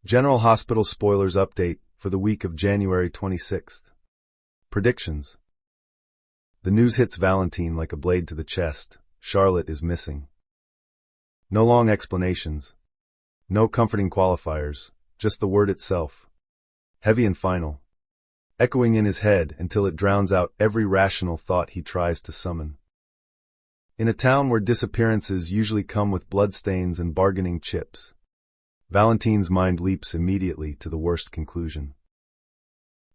General Hospital spoilers update for the week of January 26th. Predictions. The news hits Valentine like a blade to the chest. Charlotte is missing. No long explanations. No comforting qualifiers. Just the word itself. Heavy and final. Echoing in his head until it drowns out every rational thought he tries to summon. In a town where disappearances usually come with bloodstains and bargaining chips, Valentine's mind leaps immediately to the worst conclusion.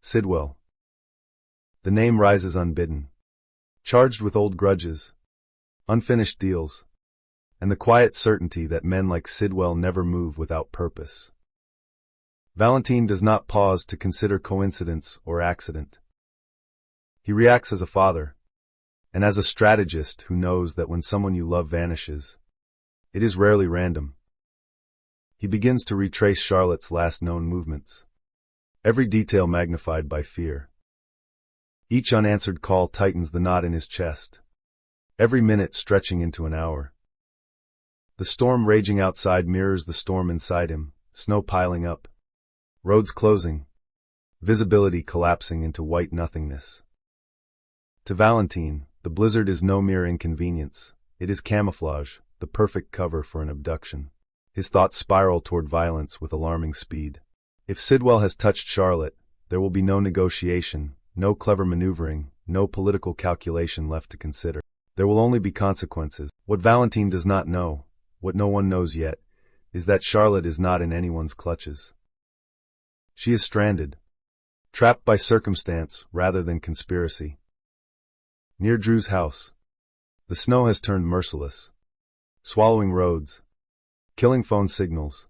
Sidwell. The name rises unbidden, charged with old grudges, unfinished deals, and the quiet certainty that men like Sidwell never move without purpose. Valentine does not pause to consider coincidence or accident. He reacts as a father, and as a strategist who knows that when someone you love vanishes, it is rarely random. He begins to retrace Charlotte's last known movements, every detail magnified by fear. Each unanswered call tightens the knot in his chest, every minute stretching into an hour. The storm raging outside mirrors the storm inside him, snow piling up, roads closing, visibility collapsing into white nothingness. To Valentine, the blizzard is no mere inconvenience. It is camouflage, the perfect cover for an abduction. His thoughts spiral toward violence with alarming speed. If Sidwell has touched Charlotte, there will be no negotiation, no clever maneuvering, no political calculation left to consider. There will only be consequences. What Valentine does not know, what no one knows yet, is that Charlotte is not in anyone's clutches. She is stranded, trapped by circumstance rather than conspiracy. Near Drew's house, the snow has turned merciless, swallowing roads, killing phone signals,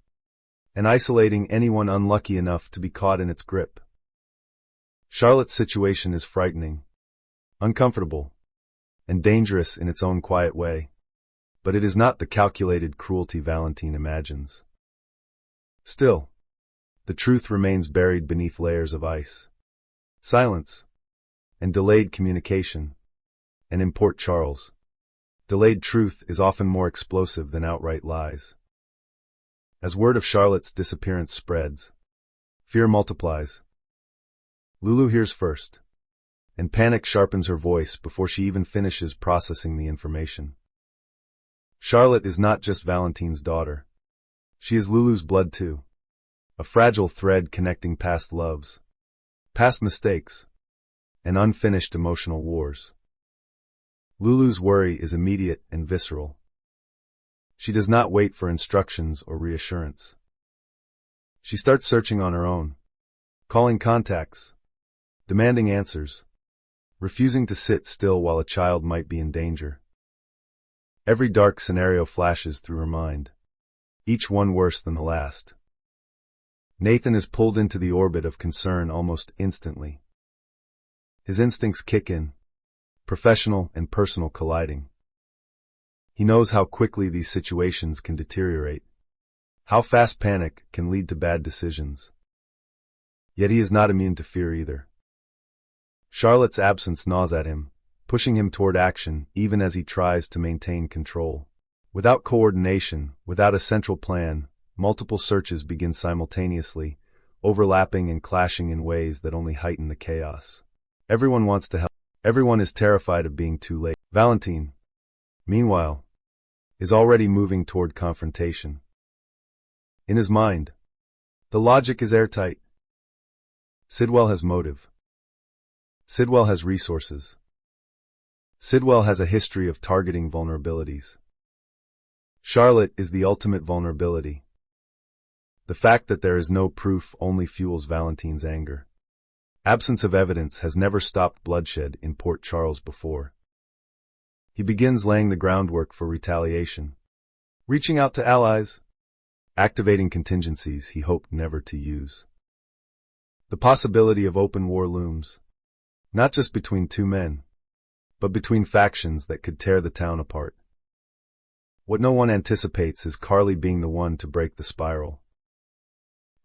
and isolating anyone unlucky enough to be caught in its grip. Charlotte's situation is frightening, uncomfortable, and dangerous in its own quiet way, but it is not the calculated cruelty Valentine imagines. Still, the truth remains buried beneath layers of ice. Silence and delayed communication. And in Port Charles, delayed truth is often more explosive than outright lies. As word of Charlotte's disappearance spreads, fear multiplies. Lulu hears first, and panic sharpens her voice before she even finishes processing the information. Charlotte is not just Valentine's daughter. She is Lulu's blood too, a fragile thread connecting past loves, past mistakes, and unfinished emotional wars. Lulu's worry is immediate and visceral. She does not wait for instructions or reassurance. She starts searching on her own, calling contacts, demanding answers, refusing to sit still while a child might be in danger. Every dark scenario flashes through her mind, each one worse than the last. Nathan is pulled into the orbit of concern almost instantly. His instincts kick in, professional and personal colliding. He knows how quickly these situations can deteriorate, how fast panic can lead to bad decisions. Yet he is not immune to fear either. Charlotte's absence gnaws at him, pushing him toward action even as he tries to maintain control. Without coordination, without a central plan, multiple searches begin simultaneously, overlapping and clashing in ways that only heighten the chaos. Everyone wants to help. Everyone is terrified of being too late. Valentine, meanwhile, is already moving toward confrontation. In his mind, the logic is airtight. Sidwell has motive. Sidwell has resources. Sidwell has a history of targeting vulnerabilities. Charlotte is the ultimate vulnerability. The fact that there is no proof only fuels Valentine's anger. Absence of evidence has never stopped bloodshed in Port Charles before. He begins laying the groundwork for retaliation, reaching out to allies, activating contingencies he hoped never to use. The possibility of open war looms, not just between two men, but between factions that could tear the town apart. What no one anticipates is Carly being the one to break the spiral.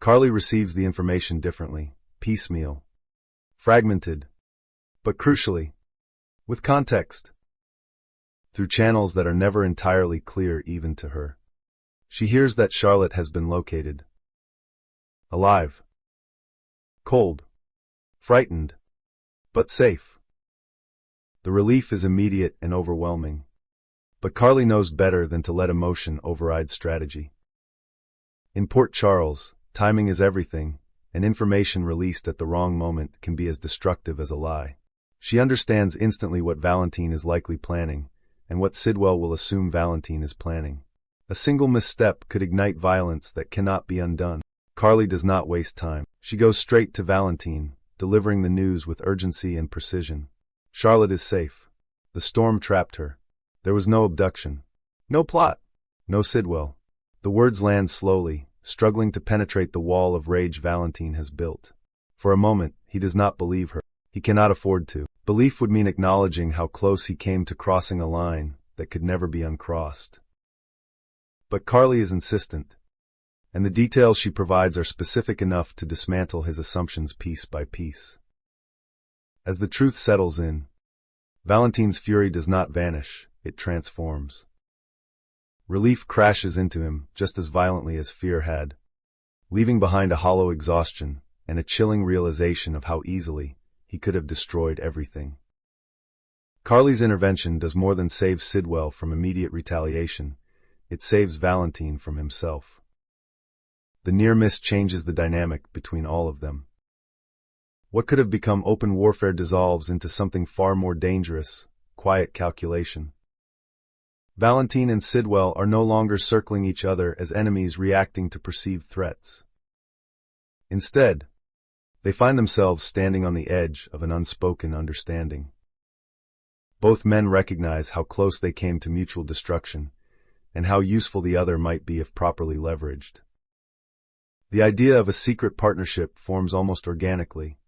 Carly receives the information differently, piecemeal, fragmented, but crucially, with context. Through channels that are never entirely clear even to her. She hears that Charlotte has been located. Alive. Cold. Frightened. But safe. The relief is immediate and overwhelming. But Carly knows better than to let emotion override strategy. In Port Charles, timing is everything, and information released at the wrong moment can be as destructive as a lie. She understands instantly what Valentine is likely planning, and what Sidwell will assume Valentine is planning. A single misstep could ignite violence that cannot be undone. Carly does not waste time. She goes straight to Valentine, delivering the news with urgency and precision. Charlotte is safe. The storm trapped her. There was no abduction. No plot. No Sidwell. The words land slowly, struggling to penetrate the wall of rage Valentine has built. For a moment, he does not believe her. He cannot afford to. Belief would mean acknowledging how close he came to crossing a line that could never be uncrossed. But Carly is insistent, and the details she provides are specific enough to dismantle his assumptions piece by piece. As the truth settles in, Valentine's fury does not vanish, it transforms. Relief crashes into him just as violently as fear had, leaving behind a hollow exhaustion and a chilling realization of how easily he could have destroyed everything. Carly's intervention does more than save Sidwell from immediate retaliation, it saves Valentine from himself. The near miss changes the dynamic between all of them. What could have become open warfare dissolves into something far more dangerous, quiet calculation. Valentine and Sidwell are no longer circling each other as enemies reacting to perceived threats. Instead, they find themselves standing on the edge of an unspoken understanding. Both men recognize how close they came to mutual destruction, and how useful the other might be if properly leveraged. The idea of a secret partnership forms almost organically.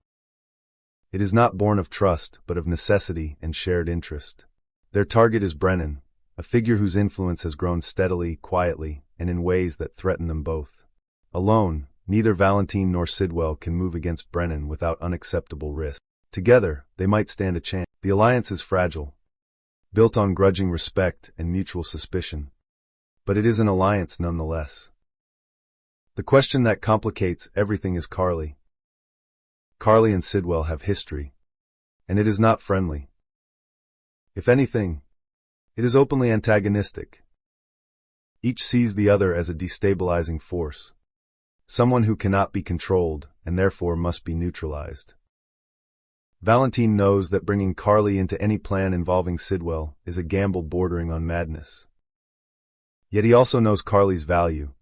It is not born of trust, but of necessity and shared interest. Their target is Brennan, a figure whose influence has grown steadily, quietly, and in ways that threaten them both. Alone, neither Valentine nor Sidwell can move against Brennan without unacceptable risk. Together, they might stand a chance. The alliance is fragile, built on grudging respect and mutual suspicion. But it is an alliance nonetheless. The question that complicates everything is Carly. Carly and Sidwell have history, and it is not friendly. If anything, it is openly antagonistic. Each sees the other as a destabilizing force, someone who cannot be controlled and therefore must be neutralized. Valentine knows that bringing Carly into any plan involving Sidwell is a gamble bordering on madness. Yet he also knows Carly's value,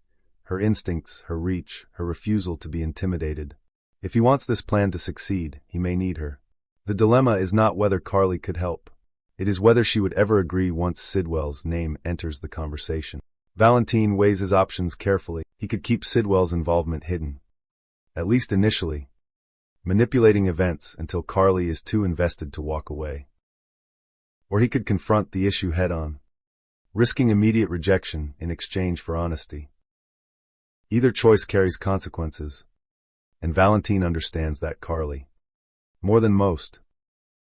her instincts, her reach, her refusal to be intimidated. If he wants this plan to succeed, he may need her. The dilemma is not whether Carly could help. It is whether she would ever agree once Sidwell's name enters the conversation. Valentine weighs his options carefully. He could keep Sidwell's involvement hidden, at least initially, manipulating events until Carly is too invested to walk away. Or he could confront the issue head-on, risking immediate rejection in exchange for honesty. Either choice carries consequences, and Valentine understands that Carly, more than most,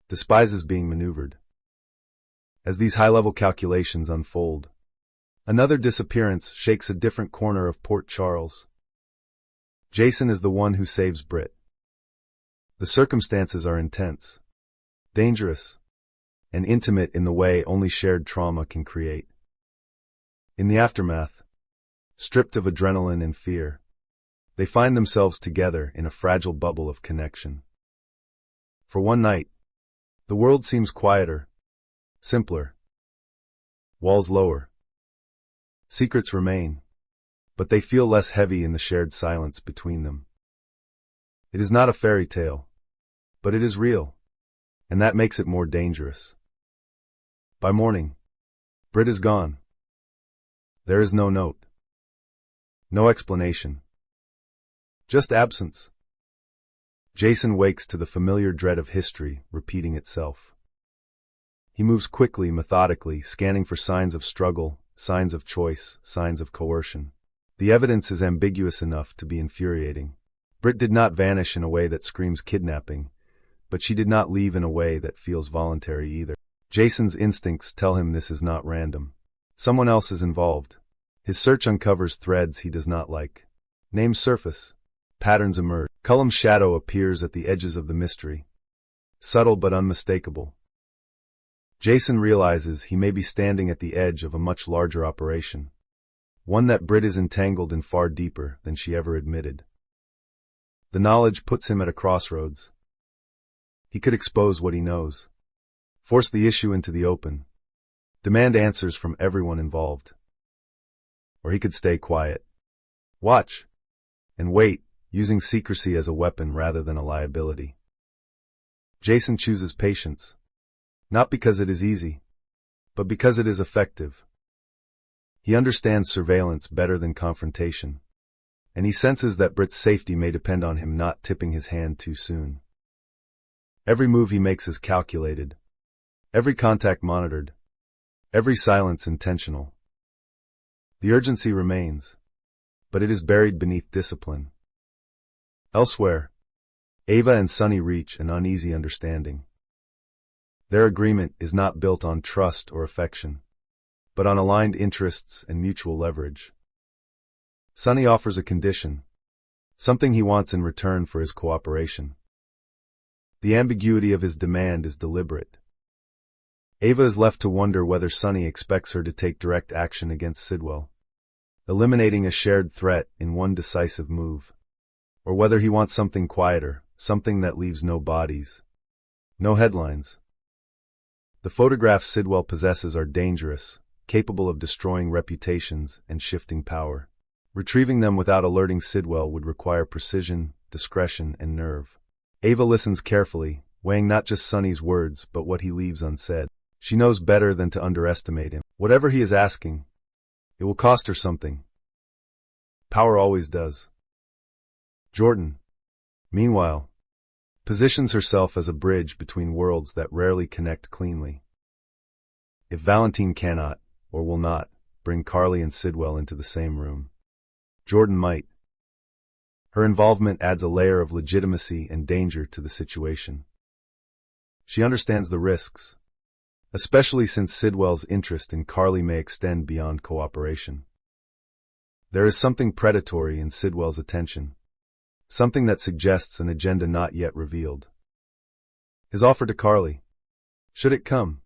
despises being maneuvered. As these high-level calculations unfold, another disappearance shakes a different corner of Port Charles. Jason is the one who saves Britt. The circumstances are intense, dangerous, and intimate in the way only shared trauma can create. In the aftermath, stripped of adrenaline and fear, they find themselves together in a fragile bubble of connection. For one night, the world seems quieter, simpler. Walls lower. Secrets remain, but they feel less heavy in the shared silence between them. It is not a fairy tale, but it is real, and that makes it more dangerous. By morning, Britt is gone. There is no note. No explanation. Just absence. Jason wakes to the familiar dread of history repeating itself. He moves quickly, methodically, scanning for signs of struggle, signs of choice, signs of coercion. The evidence is ambiguous enough to be infuriating. Britt did not vanish in a way that screams kidnapping, but she did not leave in a way that feels voluntary either. Jason's instincts tell him this is not random. Someone else is involved. His search uncovers threads he does not like. Names surface. Patterns emerge. Cullum's shadow appears at the edges of the mystery. Subtle but unmistakable. Jason realizes he may be standing at the edge of a much larger operation. One that Britt is entangled in far deeper than she ever admitted. The knowledge puts him at a crossroads. He could expose what he knows. Force the issue into the open. Demand answers from everyone involved. Or he could stay quiet. Watch. And wait, using secrecy as a weapon rather than a liability. Jason chooses patience. Not because it is easy, but because it is effective. He understands surveillance better than confrontation, and he senses that Britt's safety may depend on him not tipping his hand too soon. Every move he makes is calculated, every contact monitored, every silence intentional. The urgency remains, but it is buried beneath discipline. Elsewhere, Ava and Sunny reach an uneasy understanding. Their agreement is not built on trust or affection, but on aligned interests and mutual leverage. Sunny offers a condition, something he wants in return for his cooperation. The ambiguity of his demand is deliberate. Ava is left to wonder whether Sunny expects her to take direct action against Sidwell, eliminating a shared threat in one decisive move, or whether he wants something quieter, something that leaves no bodies, no headlines. The photographs Sidwell possesses are dangerous, capable of destroying reputations and shifting power. Retrieving them without alerting Sidwell would require precision, discretion, and nerve. Ava listens carefully, weighing not just Sunny's words, but what he leaves unsaid. She knows better than to underestimate him. Whatever he is asking, it will cost her something. Power always does. Jordan, meanwhile, positions herself as a bridge between worlds that rarely connect cleanly. If Valentine cannot, or will not, bring Carly and Sidwell into the same room, Jordan might. Her involvement adds a layer of legitimacy and danger to the situation. She understands the risks, especially since Sidwell's interest in Carly may extend beyond cooperation. There is something predatory in Sidwell's attention, something that suggests an agenda not yet revealed. His offer to Carly, should it come,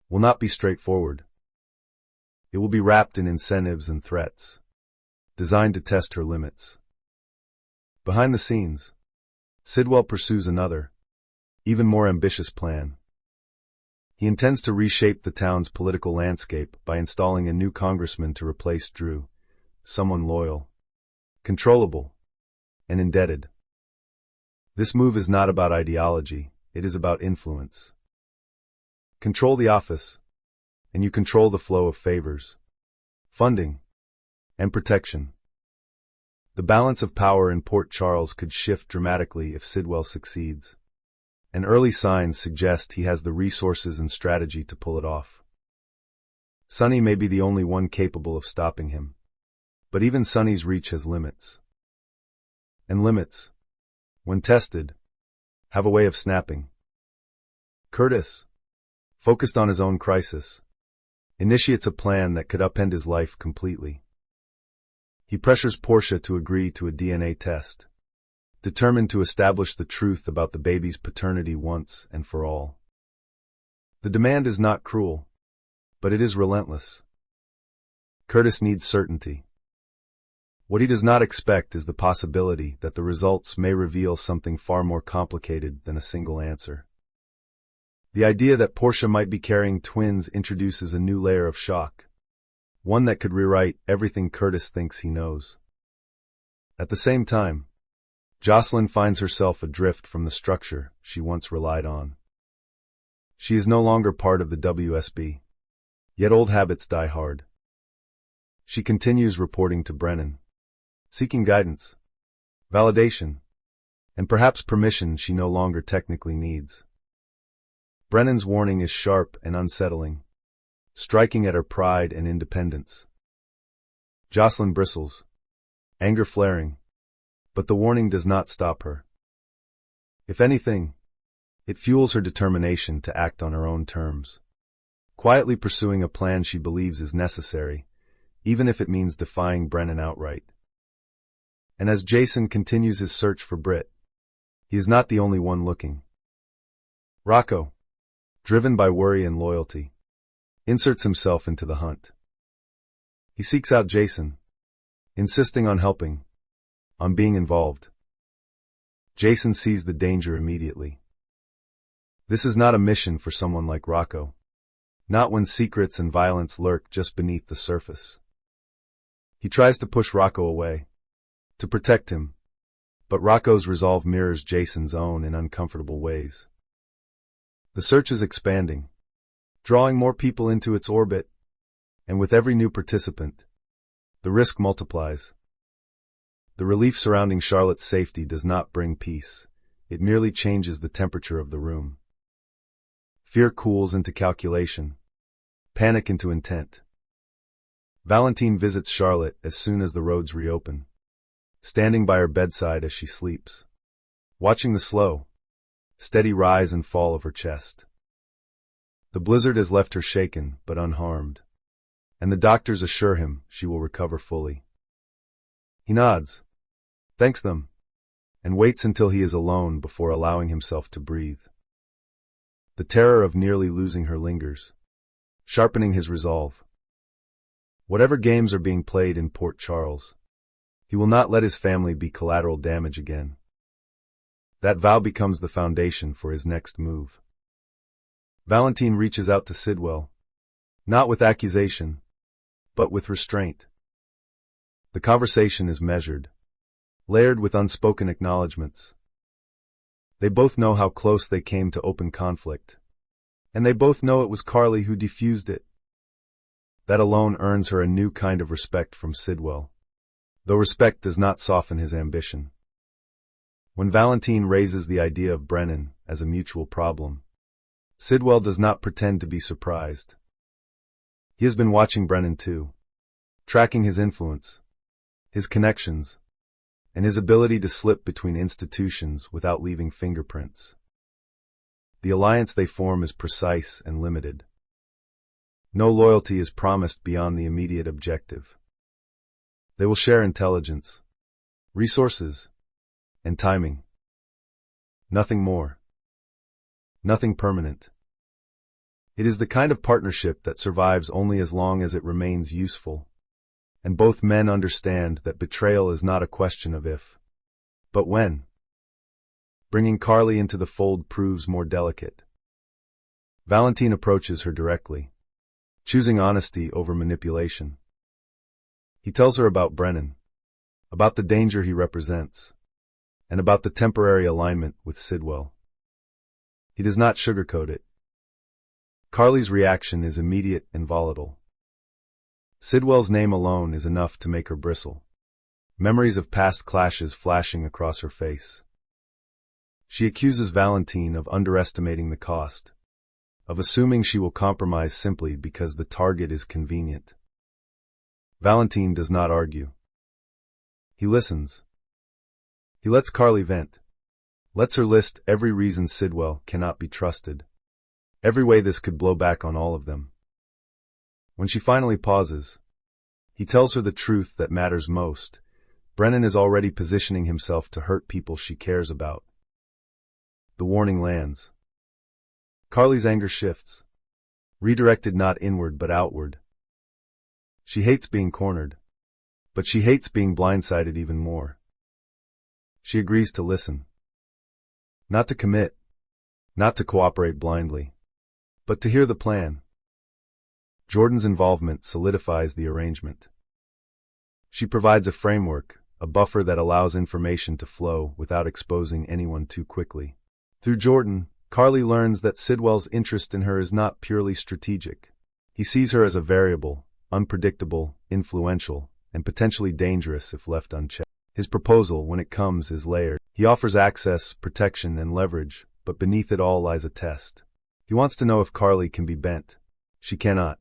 will not be straightforward. It will be wrapped in incentives and threats, designed to test her limits. Behind the scenes, Sidwell pursues another, even more ambitious plan. He intends to reshape the town's political landscape by installing a new congressman to replace Drew, someone loyal, controllable, and indebted. This move is not about ideology, it is about influence. Control the office, and you control the flow of favors, funding, and protection. The balance of power in Port Charles could shift dramatically if Sidwell succeeds, and early signs suggest he has the resources and strategy to pull it off. Sunny may be the only one capable of stopping him, but even Sunny's reach has limits. And limits, when tested, have a way of snapping. Curtis, focused on his own crisis, initiates a plan that could upend his life completely. He pressures Portia to agree to a DNA test, determined to establish the truth about the baby's paternity once and for all. The demand is not cruel, but it is relentless. Curtis needs certainty. What he does not expect is the possibility that the results may reveal something far more complicated than a single answer. The idea that Portia might be carrying twins introduces a new layer of shock, one that could rewrite everything Curtis thinks he knows. At the same time, Jocelyn finds herself adrift from the structure she once relied on. She is no longer part of the WSB, yet old habits die hard. She continues reporting to Brennan, seeking guidance, validation, and perhaps permission she no longer technically needs. Brennan's warning is sharp and unsettling, striking at her pride and independence. Jocelyn bristles, anger flaring, but the warning does not stop her. If anything, it fuels her determination to act on her own terms, quietly pursuing a plan she believes is necessary, even if it means defying Brennan outright. And as Jason continues his search for Britt, he is not the only one looking. Rocco, driven by worry and loyalty, inserts himself into the hunt. He seeks out Jason, insisting on helping, on being involved. Jason sees the danger immediately. This is not a mission for someone like Rocco, not when secrets and violence lurk just beneath the surface. He tries to push Rocco away, to protect him, but Rocco's resolve mirrors Jason's own in uncomfortable ways. The search is expanding, drawing more people into its orbit, and with every new participant, the risk multiplies. The relief surrounding Charlotte's safety does not bring peace, it merely changes the temperature of the room. Fear cools into calculation, panic into intent. Valentine visits Charlotte as soon as the roads reopen, standing by her bedside as she sleeps, watching the slow, steady rise and fall of her chest. The blizzard has left her shaken but unharmed, and the doctors assure him she will recover fully. He nods, thanks them, and waits until he is alone before allowing himself to breathe. The terror of nearly losing her lingers, sharpening his resolve. Whatever games are being played in Port Charles, he will not let his family be collateral damage again. That vow becomes the foundation for his next move. Valentine reaches out to Sidwell, not with accusation, but with restraint. The conversation is measured, layered with unspoken acknowledgments. They both know how close they came to open conflict, and they both know it was Carly who defused it. That alone earns her a new kind of respect from Sidwell, though respect does not soften his ambition. When Valentine raises the idea of Brennan as a mutual problem, Sidwell does not pretend to be surprised. He has been watching Brennan too, tracking his influence, his connections, and his ability to slip between institutions without leaving fingerprints. The alliance they form is precise and limited. No loyalty is promised beyond the immediate objective. They will share intelligence, resources, and timing. Nothing more. Nothing permanent. It is the kind of partnership that survives only as long as it remains useful, and both men understand that betrayal is not a question of if, but when. Bringing Carly into the fold proves more delicate. Valentine approaches her directly, choosing honesty over manipulation. He tells her about Brennan, about the danger he represents, and about the temporary alignment with Sidwell. He does not sugarcoat it. Carly's reaction is immediate and volatile. Sidwell's name alone is enough to make her bristle, memories of past clashes flashing across her face. She accuses Valentine of underestimating the cost, of assuming she will compromise simply because the target is convenient. Valentine does not argue. He listens. He lets Carly vent, lets her list every reason Sidwell cannot be trusted, every way this could blow back on all of them. When she finally pauses, he tells her the truth that matters most. Brennan is already positioning himself to hurt people she cares about. The warning lands. Carly's anger shifts, redirected not inward but outward. She hates being cornered, but she hates being blindsided even more. She agrees to listen. Not to commit, not to cooperate blindly, but to hear the plan. Jordan's involvement solidifies the arrangement. She provides a framework, a buffer that allows information to flow without exposing anyone too quickly. Through Jordan, Carly learns that Sidwell's interest in her is not purely strategic. He sees her as a variable, unpredictable, influential, and potentially dangerous if left unchecked. His proposal, when it comes, is layered. He offers access, protection, and leverage, but beneath it all lies a test. He wants to know if Carly can be bent. She cannot.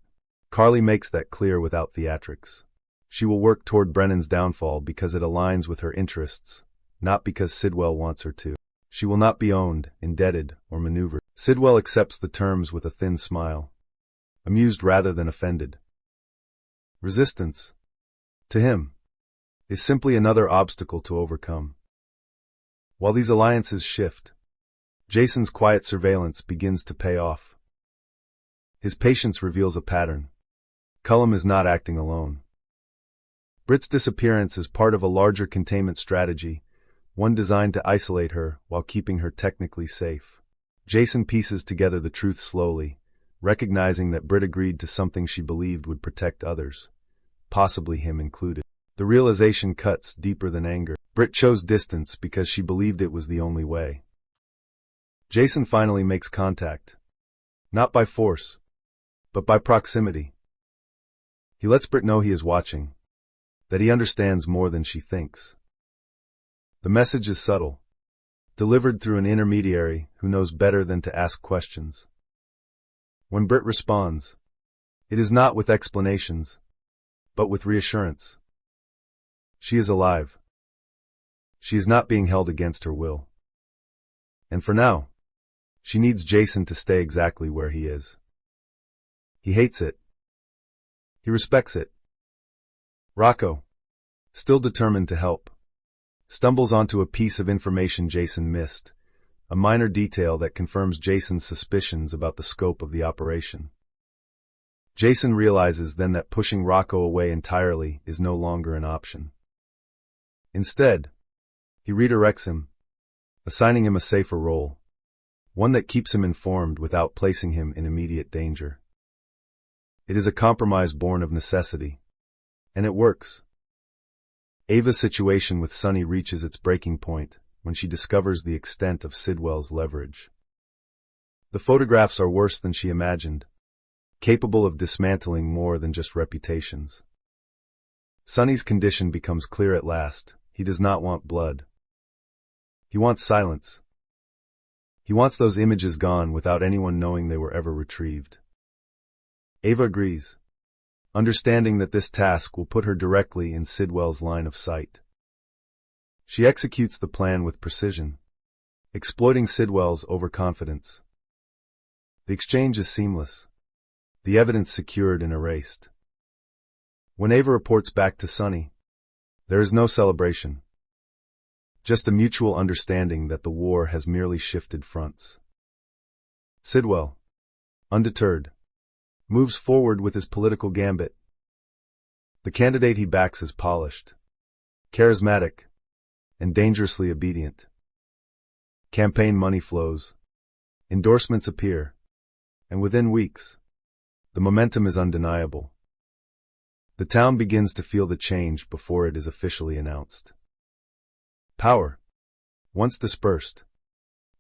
Carly makes that clear without theatrics. She will work toward Brennan's downfall because it aligns with her interests, not because Sidwell wants her to. She will not be owned, indebted, or maneuvered. Sidwell accepts the terms with a thin smile, amused rather than offended. Resistance. To him, is simply another obstacle to overcome. While these alliances shift, Jason's quiet surveillance begins to pay off. His patience reveals a pattern. Cullum is not acting alone. Britt's disappearance is part of a larger containment strategy, one designed to isolate her while keeping her technically safe. Jason pieces together the truth slowly, recognizing that Britt agreed to something she believed would protect others, possibly him included. The realization cuts deeper than anger. Britt chose distance because she believed it was the only way. Jason finally makes contact. Not by force, but by proximity. He lets Britt know he is watching, that he understands more than she thinks. The message is subtle, delivered through an intermediary who knows better than to ask questions. When Britt responds, it is not with explanations, but with reassurance. She is alive. She is not being held against her will. And for now, she needs Jason to stay exactly where he is. He hates it. He respects it. Rocco, still determined to help, stumbles onto a piece of information Jason missed, a minor detail that confirms Jason's suspicions about the scope of the operation. Jason realizes then that pushing Rocco away entirely is no longer an option. Instead, he redirects him, assigning him a safer role, one that keeps him informed without placing him in immediate danger. It is a compromise born of necessity, and it works. Ava's situation with Sunny reaches its breaking point when she discovers the extent of Sidwell's leverage. The photographs are worse than she imagined, capable of dismantling more than just reputations. Sunny's condition becomes clear at last. He does not want blood. He wants silence. He wants those images gone without anyone knowing they were ever retrieved. Ava agrees, understanding that this task will put her directly in Sidwell's line of sight. She executes the plan with precision, exploiting Sidwell's overconfidence. The exchange is seamless, the evidence secured and erased. When Ava reports back to Sunny, there is no celebration, just a mutual understanding that the war has merely shifted fronts. Sidwell, undeterred, moves forward with his political gambit. The candidate he backs is polished, charismatic, and dangerously obedient. Campaign money flows, endorsements appear, and within weeks, the momentum is undeniable. The town begins to feel the change before it is officially announced. Power, once dispersed,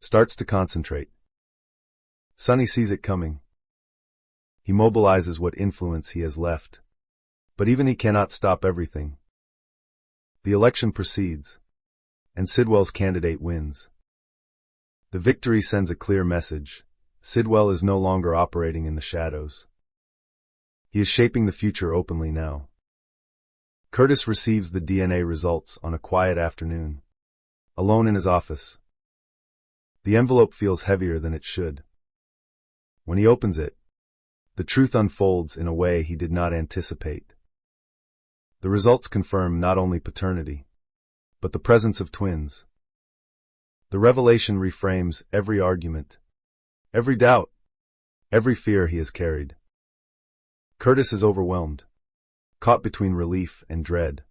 starts to concentrate. Sunny sees it coming. He mobilizes what influence he has left, but even he cannot stop everything. The election proceeds, and Sidwell's candidate wins. The victory sends a clear message. Sidwell is no longer operating in the shadows. He is shaping the future openly now. Curtis receives the DNA results on a quiet afternoon, alone in his office. The envelope feels heavier than it should. When he opens it, the truth unfolds in a way he did not anticipate. The results confirm not only paternity, but the presence of twins. The revelation reframes every argument, every doubt, every fear he has carried. Curtis is overwhelmed, caught between relief and dread.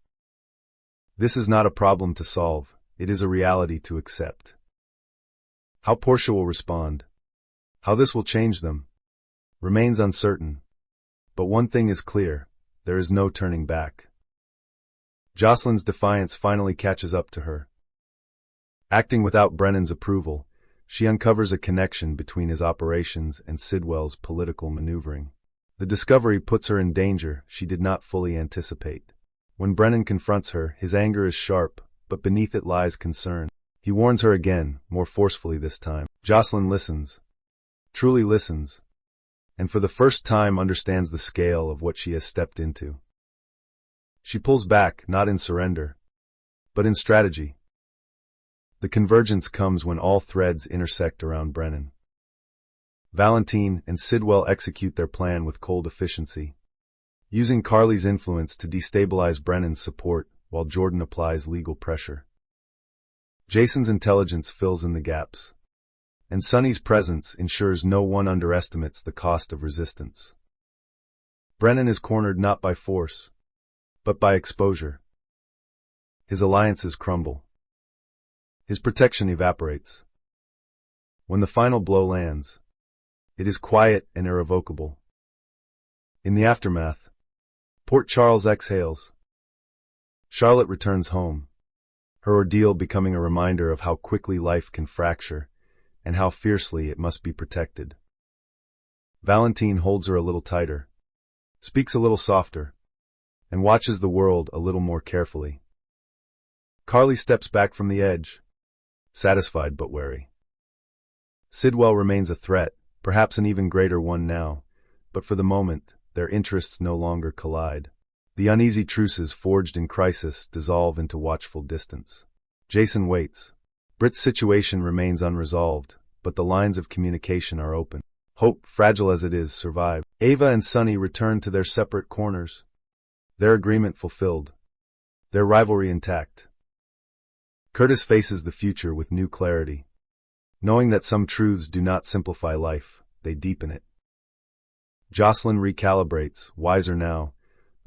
This is not a problem to solve, it is a reality to accept. How Portia will respond, how this will change them, remains uncertain. But one thing is clear, there is no turning back. Jocelyn's defiance finally catches up to her. Acting without Brennan's approval, she uncovers a connection between his operations and Sidwell's political maneuvering. The discovery puts her in danger she did not fully anticipate. When Brennan confronts her, his anger is sharp, but beneath it lies concern. He warns her again, more forcefully this time. Jocelyn listens, truly listens, and for the first time understands the scale of what she has stepped into. She pulls back, not in surrender, but in strategy. The convergence comes when all threads intersect around Brennan. Valentine and Sidwell execute their plan with cold efficiency, using Carly's influence to destabilize Brennan's support while Jordan applies legal pressure. Jason's intelligence fills in the gaps, and Sonny's presence ensures no one underestimates the cost of resistance. Brennan is cornered not by force, but by exposure. His alliances crumble. His protection evaporates. When the final blow lands, it is quiet and irrevocable. In the aftermath, Port Charles exhales. Charlotte returns home, her ordeal becoming a reminder of how quickly life can fracture and how fiercely it must be protected. Valentine holds her a little tighter, speaks a little softer, and watches the world a little more carefully. Carly steps back from the edge, satisfied but wary. Sidwell remains a threat, perhaps an even greater one now, but for the moment, their interests no longer collide. The uneasy truces forged in crisis dissolve into watchful distance. Jason waits. Britt's situation remains unresolved, but the lines of communication are open. Hope, fragile as it is, survives. Ava and Sonny return to their separate corners, their agreement fulfilled, their rivalry intact. Curtis faces the future with new clarity, knowing that some truths do not simplify life, they deepen it. Jocelyn recalibrates, wiser now,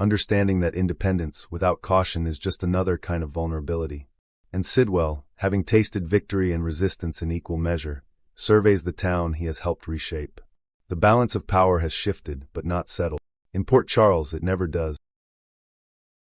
understanding that independence without caution is just another kind of vulnerability. And Sidwell, having tasted victory and resistance in equal measure, surveys the town he has helped reshape. The balance of power has shifted, but not settled. In Port Charles, it never does.